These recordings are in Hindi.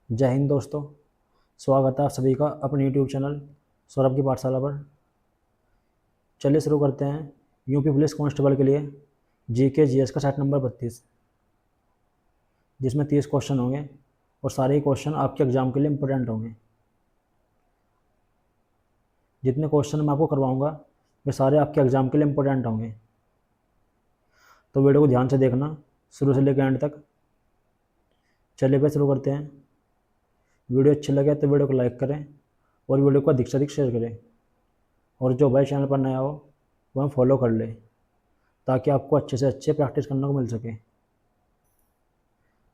जय हिंद दोस्तों। स्वागत है आप सभी का अपने यूट्यूब चैनल सौरभ की पाठशाला पर। चलिए शुरू करते हैं यूपी पुलिस कांस्टेबल के लिए जीके जीएस का सेट नंबर 32, जिसमें 30 क्वेश्चन होंगे और सारे ही क्वेश्चन आपके एग्जाम के लिए इम्पोर्टेंट होंगे। जितने क्वेश्चन मैं आपको करवाऊंगा वे सारे आपके एग्जाम के लिए इम्पोर्टेंट होंगे, तो वीडियो को ध्यान से देखना शुरू से लेकर एंड तक। चलिए फिर शुरू करते हैं। वीडियो अच्छी लगे तो वीडियो को लाइक करें और वीडियो को अधिक से अधिक शेयर करें, और जो भाई चैनल पर नया हो वह फॉलो कर ले ताकि आपको अच्छे से अच्छे प्रैक्टिस करने को मिल सके।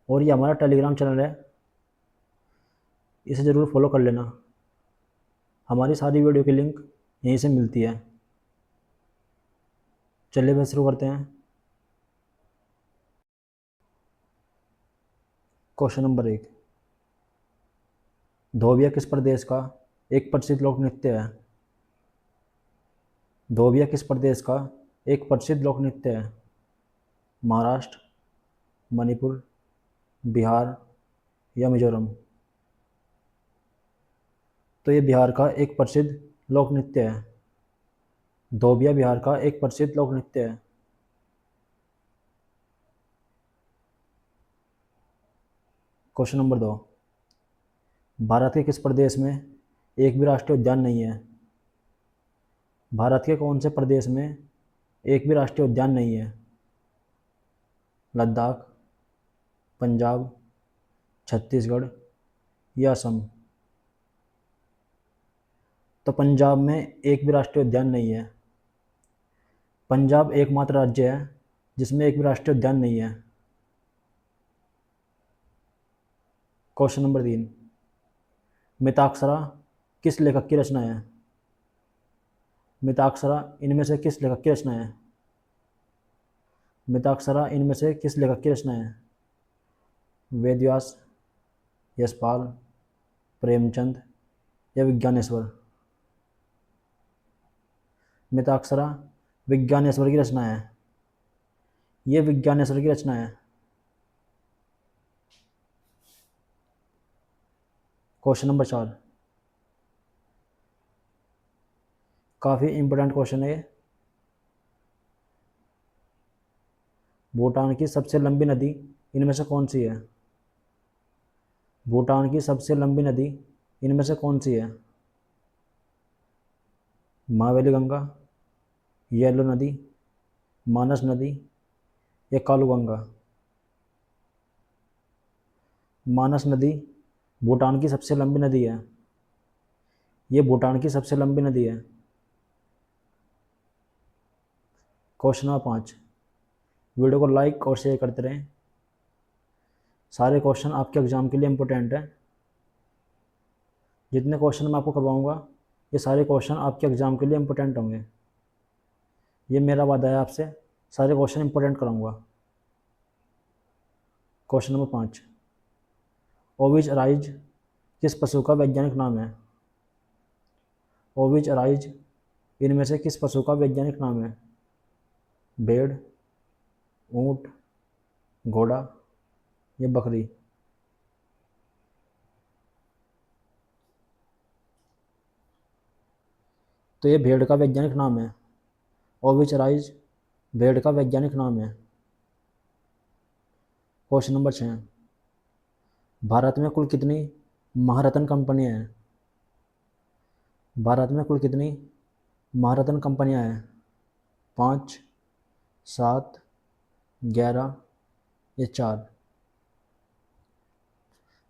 और ये हमारा टेलीग्राम चैनल है, इसे ज़रूर फॉलो कर लेना। हमारी सारी वीडियो की लिंक यहीं से मिलती है। चलिए फिर शुरू करते हैं। क्वेश्चन नंबर 1, धोबिया किस प्रदेश का एक प्रसिद्ध लोक नृत्य है? धोबिया किस प्रदेश का एक प्रसिद्ध लोक नृत्य है? महाराष्ट्र, मणिपुर, बिहार या मिजोरम? तो ये बिहार का एक प्रसिद्ध लोक नृत्य है। धोबिया बिहार का एक प्रसिद्ध लोक नृत्य है। क्वेश्चन नंबर 2, भारत के किस प्रदेश में एक भी राष्ट्रीय उद्यान नहीं है? भारत के कौन से प्रदेश में एक भी राष्ट्रीय उद्यान नहीं है? लद्दाख, पंजाब, छत्तीसगढ़ या असम? तो पंजाब में एक भी राष्ट्रीय उद्यान नहीं है। पंजाब एकमात्र राज्य है जिसमें एक भी राष्ट्रीय उद्यान नहीं है। क्वेश्चन नंबर 3, मिताक्षरा किस लेखक की रचना है? मिताक्षरा इनमें से किस लेखक की रचना है? मिताक्षरा इनमें से किस लेखक की रचना है? वेदव्यास, यशपाल, प्रेमचंद या विज्ञानेश्वर? मिताक्षरा विज्ञानेश्वर की रचना है। ये विज्ञानेश्वर की रचना है। क्वेश्चन नंबर 4, काफ़ी इंपॉर्टेंट क्वेश्चन है ये। भूटान की सबसे लंबी नदी इनमें से कौन सी है? भूटान की सबसे लंबी नदी इनमें से कौन सी है? महावेली गंगा, येलो नदी, मानस नदी या कालू गंगा? मानस नदी भूटान की सबसे लंबी नदी है। ये भूटान की सबसे लंबी नदी है। क्वेश्चन नंबर 5, वीडियो को लाइक और शेयर करते रहें। सारे क्वेश्चन आपके एग्जाम के लिए इम्पोर्टेंट है। जितने क्वेश्चन मैं आपको करवाऊंगा ये सारे क्वेश्चन आपके एग्जाम के लिए इम्पोर्टेंट होंगे। ये मेरा वादा है आपसे, सारे क्वेश्चन इम्पोर्टेंट कराऊंगा। क्वेश्चन नंबर 5, ओविच अराइज किस पशु का वैज्ञानिक नाम है? ओविच अराइज इनमें से किस पशु का वैज्ञानिक नाम है? भेड़, ऊंट, घोड़ा या बकरी? तो ये भेड़ का वैज्ञानिक नाम है। ओविच अराइज भेड़ का वैज्ञानिक नाम है। क्वेश्चन नंबर 6, भारत में कुल कितनी महारत्न कंपनियां हैं? भारत में कुल कितनी महारत्न कंपनियां हैं? 5, 7, 11 या 4?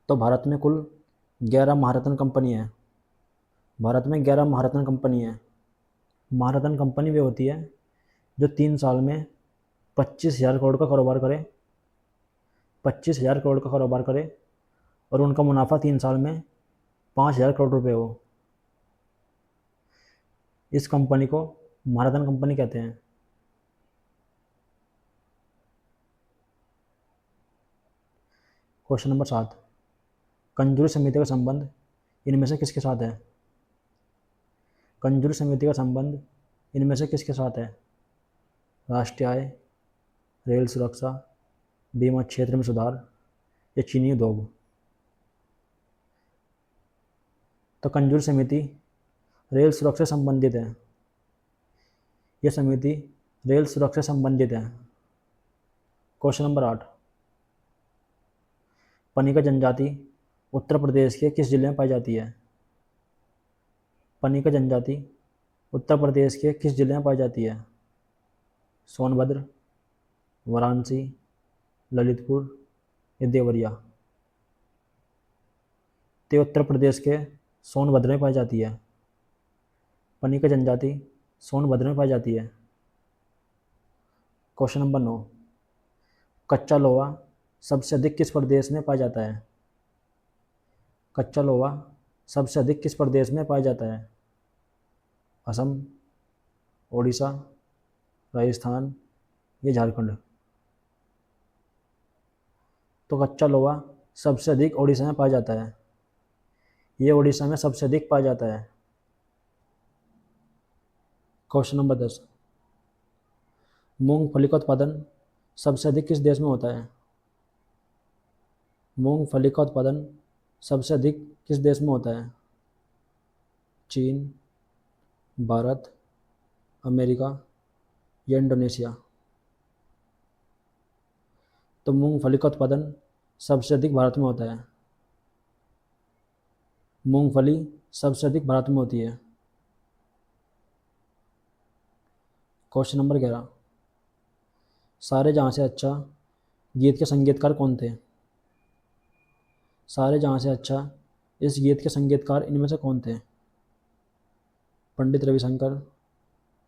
तो भारत में कुल 11 महारत्न कंपनी है। भारत में 11 महारत्न कंपनी है। महारत्न कंपनी वे होती है जो 3 साल में 25,000 करोड़ का कारोबार करे। 25,000 करोड़ का कारोबार करे और उनका मुनाफा 3 साल में 5,000 करोड़ रुपए हो। इस कंपनी को महारत्न कंपनी कहते हैं। क्वेश्चन नंबर 7, कंजूरी समिति का संबंध इनमें से किसके साथ है? कंजूरी समिति का संबंध इनमें से किसके साथ है? राष्ट्रीय आय, रेल सुरक्षा, बीमा क्षेत्र में सुधार या चीनी उद्योग? तो कंजूर समिति रेल सुरक्षा से संबंधित है। यह समिति रेल सुरक्षा से संबंधित है। क्वेश्चन नंबर 8, पनिका जनजाति उत्तर प्रदेश के किस जिले में पाई जाती है? पनिका जनजाति उत्तर प्रदेश के किस जिले में पाई जाती है? सोनभद्र, वाराणसी, ललितपुर या देवरिया? तो उत्तर प्रदेश के सोनभद्र में पाई जाती है। पनिका जनजाति सोनभद्र में पाई जाती है। क्वेश्चन नंबर 9, कच्चा लोहा सबसे अधिक किस प्रदेश में पाया जाता है? कच्चा लोहा सबसे अधिक किस प्रदेश में पाया जाता है? असम, ओडिशा, राजस्थान या झारखंड? तो कच्चा लोहा सबसे अधिक ओडिशा में पाया जाता है। ये ओडिशा में सबसे अधिक पाया जाता है। क्वेश्चन नंबर 10, मूंगफली का उत्पादन सबसे अधिक किस देश में होता है? मूंगफली का उत्पादन सबसे अधिक किस देश में होता है? चीन, भारत, अमेरिका या इंडोनेशिया? तो मूंगफली का उत्पादन सबसे अधिक भारत में होता है। मूंगफली सबसे अधिक भारत में होती है। क्वेश्चन नंबर 11, सारे जहाँ से अच्छा गीत के संगीतकार कौन थे? सारे जहाँ से अच्छा इस गीत के संगीतकार इनमें से कौन थे? पंडित रविशंकर,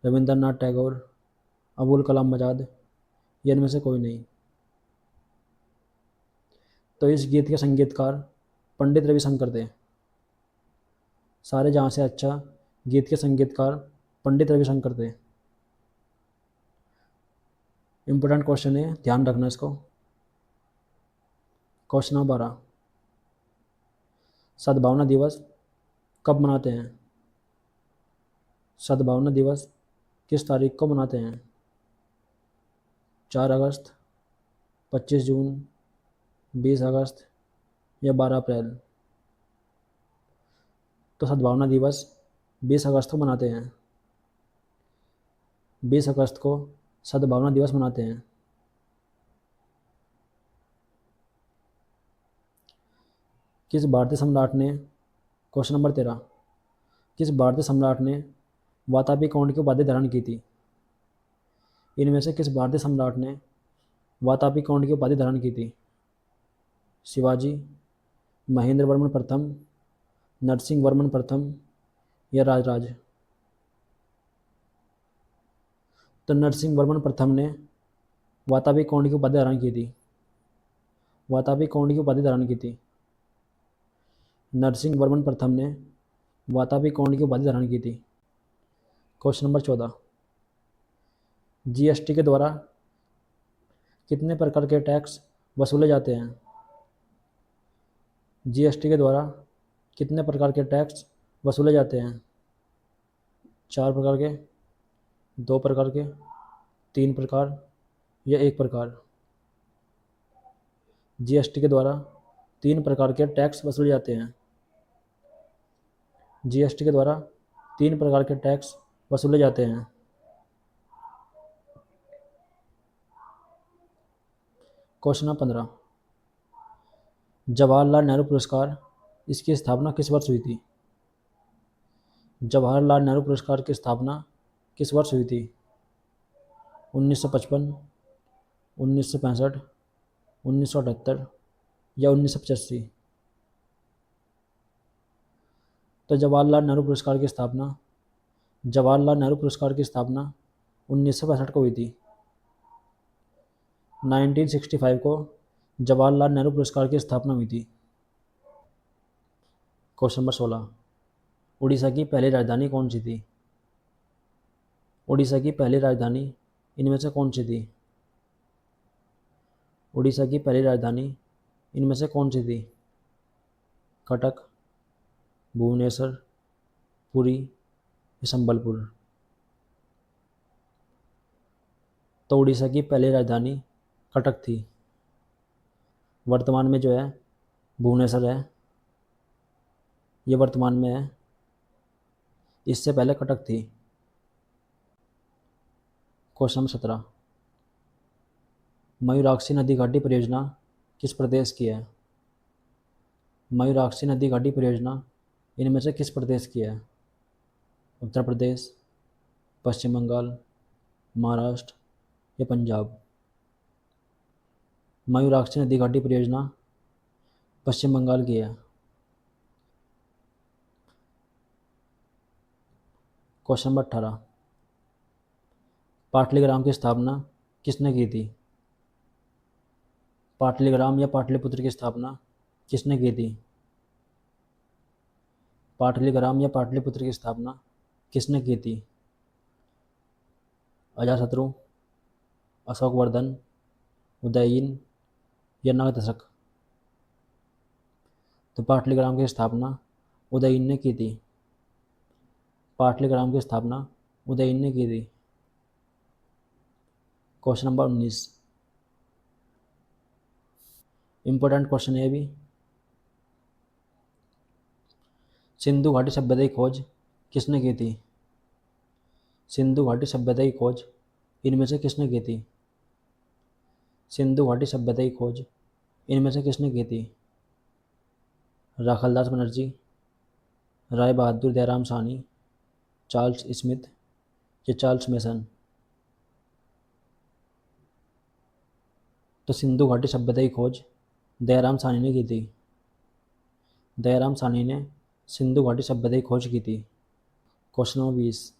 रविंद्रनाथ टैगोर, अबुल कलाम आज़ाद या इनमें से कोई नहीं? तो इस गीत के संगीतकार पंडित रविशंकर थे। सारे जहाँ से अच्छा गीत के संगीतकार पंडित रविशंकर थे। इम्पोर्टेंट क्वेश्चन है, ध्यान रखना इसको। क्वेश्चन नंबर 12, सद्भावना दिवस कब मनाते हैं? सद्भावना दिवस किस तारीख को मनाते हैं? 4 अगस्त, 25 जून, 20 अगस्त या 12 अप्रैल? तो सद्भावना दिवस 20 अगस्त को मनाते हैं। 20 अगस्त को सद्भावना दिवस मनाते हैं। किस भारतीय सम्राट ने, क्वेश्चन नंबर 13, किस भारतीय सम्राट ने वातापी कौंड की उपाधि धारण की थी? इनमें से किस भारतीय सम्राट ने वातापी कौंड की उपाधि धारण की थी? शिवाजी, महेंद्र वर्मन प्रथम, नरसिंह वर्मन प्रथम या राजराज? तो नरसिंह वर्मन प्रथम ने वातापी कौंड की उपाधि धारण की थी। वातापी कौंड की उपाधि धारण की थी। नरसिंह वर्मन प्रथम ने वातापी कौंड की उपाधि धारण की थी। क्वेश्चन नंबर 14, जीएसटी के द्वारा कितने प्रकार के टैक्स वसूले जाते हैं? जीएसटी के द्वारा कितने प्रकार के टैक्स वसूले जाते हैं? 4 प्रकार के, 2 प्रकार के, 3 प्रकार या 1 प्रकार? जीएसटी के द्वारा 3 प्रकार के टैक्स वसूले जाते हैं। जीएसटी के द्वारा 3 प्रकार के टैक्स वसूले जाते हैं। क्वेश्चन नंबर 15, जवाहरलाल नेहरू पुरस्कार इसकी स्थापना किस वर्ष हुई थी? जवाहरलाल नेहरू पुरस्कार की स्थापना किस वर्ष हुई थी? 1955, 1965, 1978 या 1985? तो जवाहरलाल नेहरू पुरस्कार की स्थापना 1965 को हुई थी। 1965 को जवाहरलाल नेहरू पुरस्कार की स्थापना हुई थी। क्वेश्चन नंबर 16, उड़ीसा की पहली राजधानी कौन सी थी? उड़ीसा की पहली राजधानी इनमें से कौन सी थी? उड़ीसा की पहली राजधानी इनमें से कौन सी थी? कटक, भुवनेश्वर, पुरी या संबलपुर? तो उड़ीसा की पहली राजधानी कटक थी। वर्तमान में जो है भुवनेश्वर है। ये वर्तमान में है, इससे पहले कटक थी। क्वेश्चन नंबर 17, मयूराक्षी नदी घाटी परियोजना किस प्रदेश की है? मयूराक्षी नदी घाटी परियोजना इनमें से किस प्रदेश की है? उत्तर प्रदेश, पश्चिम बंगाल, महाराष्ट्र या पंजाब? मयूराक्षी नदी घाटी परियोजना पश्चिम बंगाल की है। क्वेश्चन नंबर 18, पाटलिग्राम की स्थापना किसने की थी? पाटलिग्राम या पाटलिपुत्र की स्थापना किसने की थी? पाटलिग्राम या पाटलिपुत्र की स्थापना किसने की थी? अजातशत्रु, अशोकवर्धन, उदयीन या नगदशक? तो पाटलिग्राम की स्थापना उदयीन ने की थी। पाटलिग्राम की स्थापना उदयीन ने की थी। क्वेश्चन नंबर 19, इंपॉर्टेंट क्वेश्चन है भी। सिंधु घाटी सभ्यता की खोज किसने की थी? सिंधु घाटी सभ्यता की खोज इनमें से किसने की थी? सिंधु घाटी सभ्यता की खोज इनमें से किसने की थी? राखलदास बनर्जी, राय बहादुर दयाराम साहनी, चार्ल्स स्मिथ या चार्ल्स मेसन? तो सिंधु घाटी सभ्यता की खोज दयाराम साहनी ने की थी। दयाराम साहनी ने सिंधु घाटी सभ्यता की खोज की थी। क्वेश्चन नंबर 20,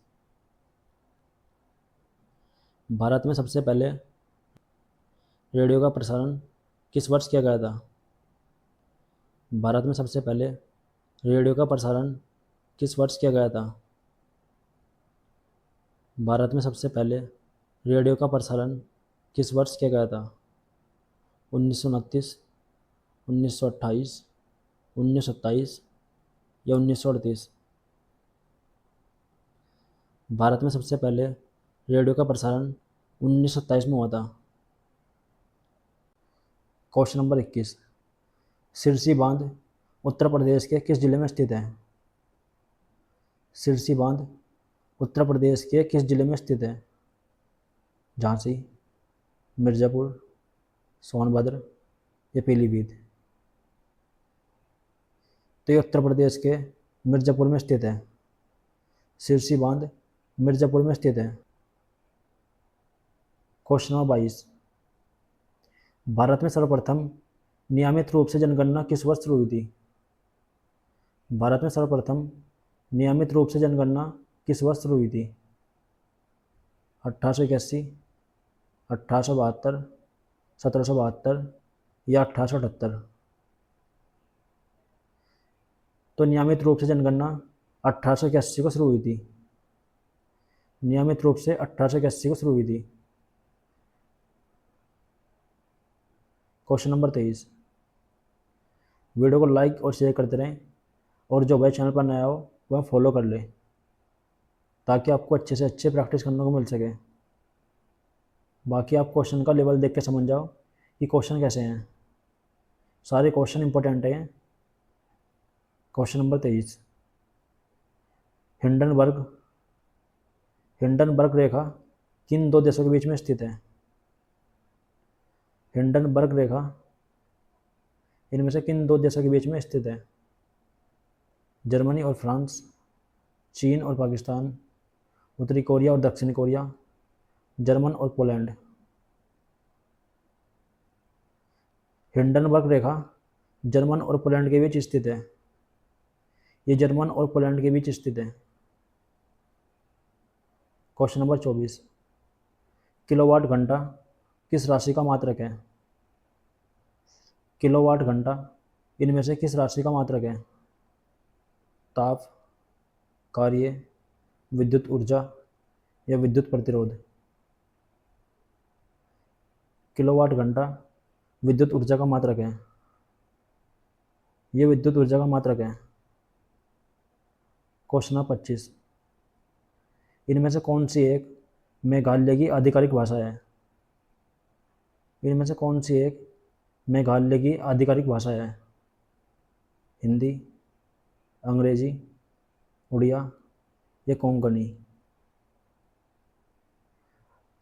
भारत में सबसे पहले रेडियो का प्रसारण किस वर्ष किया गया था? भारत में सबसे पहले रेडियो का प्रसारण किस वर्ष किया गया था? भारत में सबसे पहले रेडियो का प्रसारण किस वर्ष किया गया था? 1929, 1928, 1927 या 1938? भारत में सबसे पहले रेडियो का प्रसारण 1927 में हुआ था। क्वेश्चन नंबर 21, सिरसी बांध उत्तर प्रदेश के किस जिले में स्थित है? सिरसी बांध उत्तर प्रदेश के किस जिले में स्थित है? झांसी, मिर्ज़ापुर, सोनभद्र या पीलीभीत? तो ये उत्तर प्रदेश के मिर्ज़ापुर में स्थित है। सिरसी बांध मिर्ज़ापुर में स्थित है। क्वेश्चन नंबर 22, भारत में सर्वप्रथम नियमित रूप से जनगणना किस वर्ष शुरू हुई थी? भारत में सर्वप्रथम नियमित रूप से जनगणना किस वर्ष शुरू हुई थी? 1881, 1872, 1772 या 1878? तो नियमित रूप से जनगणना 1881 को शुरू हुई थी। नियमित रूप से 1881 को शुरू हुई थी। क्वेश्चन नंबर 23, वीडियो को लाइक और शेयर करते रहें और जो भाई चैनल पर नया हो वह फॉलो कर ले ताकि आपको अच्छे से अच्छे प्रैक्टिस करने को मिल सके। बाकी आप क्वेश्चन का लेवल देख के समझ जाओ कि क्वेश्चन कैसे हैं। सारे क्वेश्चन इंपॉर्टेंट हैं। क्वेश्चन नंबर 23, हिंडनबर्ग हिंडनबर्ग रेखा किन दो देशों के बीच में स्थित है? हिंडनबर्ग रेखा इनमें से किन दो देशों के बीच में स्थित है? जर्मनी और फ्रांस, चीन और पाकिस्तान, उत्तरी कोरिया और दक्षिण कोरिया, जर्मन और पोलैंड? हिंडनबर्ग रेखा जर्मन और पोलैंड के बीच स्थित है। ये जर्मन और पोलैंड के बीच स्थित है। क्वेश्चन नंबर 24, किलोवाट घंटा किस राशि का मात्रक है? किलोवाट घंटा इनमें से किस राशि का मात्रक है? ताप, कार्य, विद्युत ऊर्जा या विद्युत प्रतिरोध? किलोवाट घंटा विद्युत ऊर्जा का मात्रक है। ये विद्युत ऊर्जा का मात्रक है। क्वेश्चन नंबर 25, इनमें से कौन सी एक मेघालय की आधिकारिक भाषा है? इनमें से कौन सी एक मेघालय की आधिकारिक भाषा है? हिंदी, अंग्रेजी, उड़िया या कोंकणी।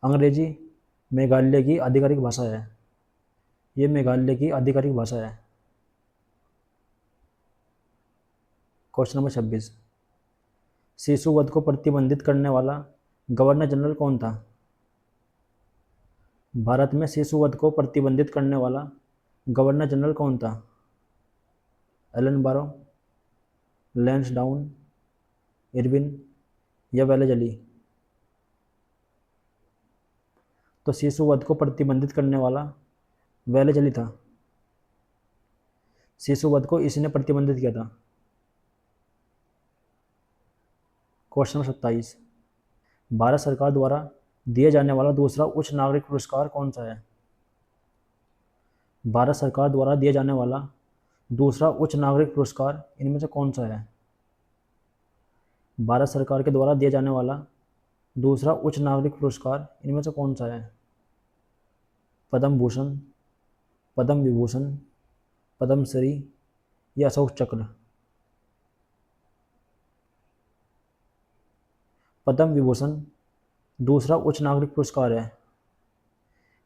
अंग्रेजी मेघालय की आधिकारिक भाषा है। ये मेघालय की आधिकारिक भाषा है। क्वेश्चन नंबर 26, शिशु वध को प्रतिबंधित करने वाला गवर्नर जनरल कौन था? भारत में शिशु वध को प्रतिबंधित करने वाला गवर्नर जनरल कौन था? एलन बारो, लैंसडाउन, इरविन या वेलेजली। तो शिशु वध को प्रतिबंधित करने वाला वेलेजली था। शिशु वध को इसी ने प्रतिबंधित किया था। क्वेश्चन नंबर 27, भारत सरकार द्वारा दिए जाने वाला दूसरा उच्च नागरिक पुरस्कार कौन सा है? भारत सरकार द्वारा दिया जाने वाला दूसरा उच्च नागरिक पुरस्कार इनमें से कौन सा है? भारत सरकार के द्वारा दिया जाने वाला दूसरा उच्च नागरिक पुरस्कार इनमें से कौन सा है? पद्म भूषण, पद्म विभूषण, पद्मश्री या अशोक चक्र। पद्म विभूषण दूसरा उच्च नागरिक पुरस्कार है।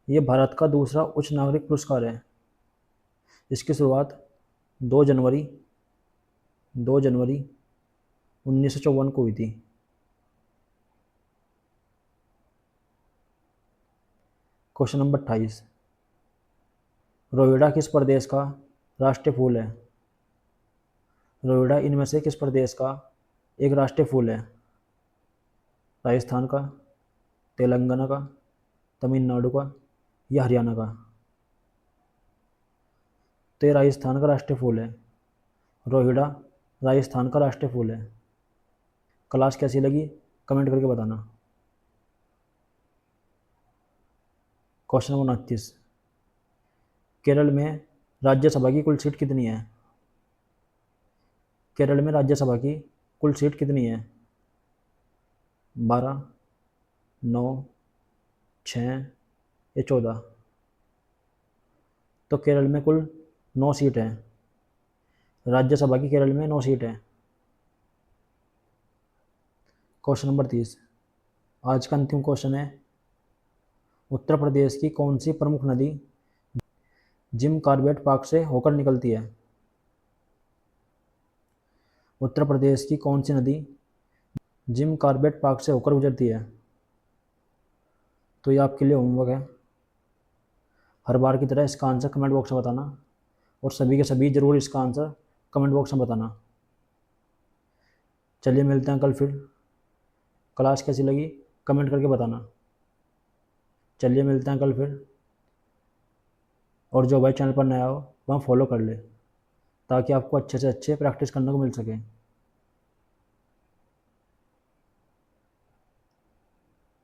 ये भारत का दूसरा उच्च नागरिक पुरस्कार है। इसकी शुरुआत 2 जनवरी 1954 को हुई थी। क्वेश्चन नंबर 28, रोहिड़ा किस प्रदेश का राष्ट्रीय फूल है? रोहिड़ा इनमें से किस प्रदेश का एक राष्ट्रीय फूल है? राजस्थान का, तेलंगाना का, तमिलनाडु का या हरियाणा का? तो ये राजस्थान का राष्ट्रीय फूल है। रोहिड़ा राजस्थान का राष्ट्रीय फूल है। क्लास कैसी लगी कमेंट करके बताना। क्वेश्चन नंबर 29, केरल में राज्यसभा की कुल सीट कितनी है? केरल में राज्यसभा की कुल सीट कितनी है? 12, 9, 6 या 14? तो केरल में कुल 9 सीट हैं। राज्यसभा की केरल में 9 सीट हैं। क्वेश्चन नंबर 30, आज का अंतिम क्वेश्चन है, उत्तर प्रदेश की कौन सी प्रमुख नदी जिम कॉर्बेट पार्क से होकर निकलती है? उत्तर प्रदेश की कौन सी नदी जिम कॉर्बेट पार्क से होकर गुजरती है? तो ये आपके लिए होमवर्क है। हर बार की तरह इसका आंसर कमेंट बॉक्स में बताना और सभी के सभी ज़रूर इसका आंसर कमेंट बॉक्स में बताना। चलिए मिलते हैं कल फिर। क्लास कैसी लगी कमेंट करके बताना। चलिए मिलते हैं कल फिर। और जो भाई चैनल पर नया हो वहाँ फॉलो कर ले ताकि आपको अच्छे से अच्छे प्रैक्टिस करने को मिल सके।